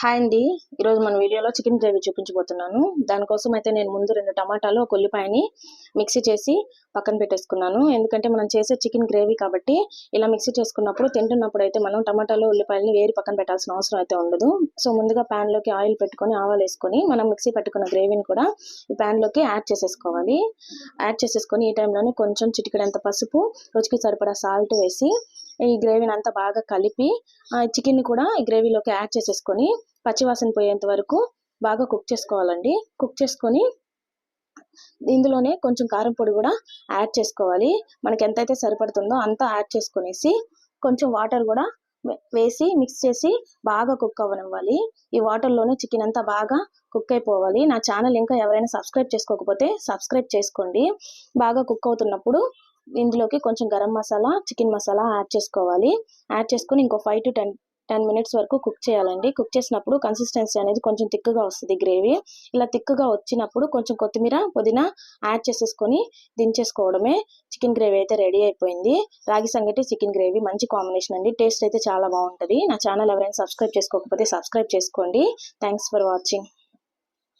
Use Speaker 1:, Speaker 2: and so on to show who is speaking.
Speaker 1: Hi అండి. ఈరోజు మన వీడియోలో చికెన్ గ్రేవీ చూపించబోతున్నాను. దానికోసం అయితే నేను ముందు 2 టమాటాలు, ఒక ఉల్లిపాయని మిక్సీ చేసి పక్కన పెట్టేసుకున్నాను. ఎందుకంటే మనం చేసే చికెన్ గ్రేవీ కాబట్టి ఇలా మిక్సీ చేసుకున్నప్పుడు తింటున్నప్పుడు అయితే మనం టమాటాలు, ఉల్లిపాయలని వేరి పక్కన పెట్టాల్సిన అవసరం అయితే ఉండదు. సో ముందుగా ప్యాన్లోకి ఆయిల్ పెట్టుకొని ఆవాలు వేసుకొని మనం మిక్సీ పెట్టుకున్న గ్రేవీని కూడా ఈ ప్యాన్లోకి యాడ్ చేసేసుకోవాలి. యాడ్ చేసేసుకొని ఈ టైంలోనే కొంచెం చిటికెడంత పసుపు, రుచికి సరిపడా సాల్ట్ వేసి ఈ గ్రేవీని అంతా బాగా కలిపి చికెన్ని కూడా ఈ గ్రేవీలోకి యాడ్ చేసేసుకొని పచ్చివాసన పోయేంత వరకు బాగా కుక్ చేసుకోవాలండి. కుక్ చేసుకొని ఇందులోనే కొంచెం కారం పొడి కూడా యాడ్ చేసుకోవాలి. మనకి ఎంతైతే సరిపడుతుందో అంతా యాడ్ చేసుకునేసి కొంచెం వాటర్ కూడా వేసి మిక్స్ చేసి బాగా కుక్ అవ్వనివ్వాలి. ఈ వాటర్లోనే చికెన్ అంతా బాగా కుక్ అయిపోవాలి. నా ఛానల్ ఇంకా ఎవరైనా సబ్స్క్రైబ్ చేసుకోకపోతే సబ్స్క్రైబ్ చేసుకోండి. బాగా కుక్ అవుతున్నప్పుడు ఇందులోకి కొంచెం గరం మసాలా, చికెన్ మసాలా యాడ్ చేసుకోవాలి. యాడ్ చేసుకొని ఇంకో 5 to 10 మినిట్స్ వరకు కుక్ చేయాలండి. కుక్ చేసినప్పుడు కన్సిస్టెన్సీ అనేది కొంచెం తిక్కుగా వస్తుంది గ్రేవీ. ఇలా తిక్కుగా వచ్చినప్పుడు కొంచెం కొత్తిమీర, పుదీనా యాడ్ చేసేసుకొని దించేసుకోవడమే. చికెన్ గ్రేవీ అయితే రెడీ అయిపోయింది. రాగి సంగటి చికెన్ గ్రేవీ మంచి కాంబినేషన్ అండి. టేస్ట్ అయితే చాలా బాగుంటుంది. నా ఛానల్ ఎవరైనా సబ్స్క్రైబ్ చేసుకోకపోతే సబ్స్క్రైబ్ చేసుకోండి. Thanks for watching.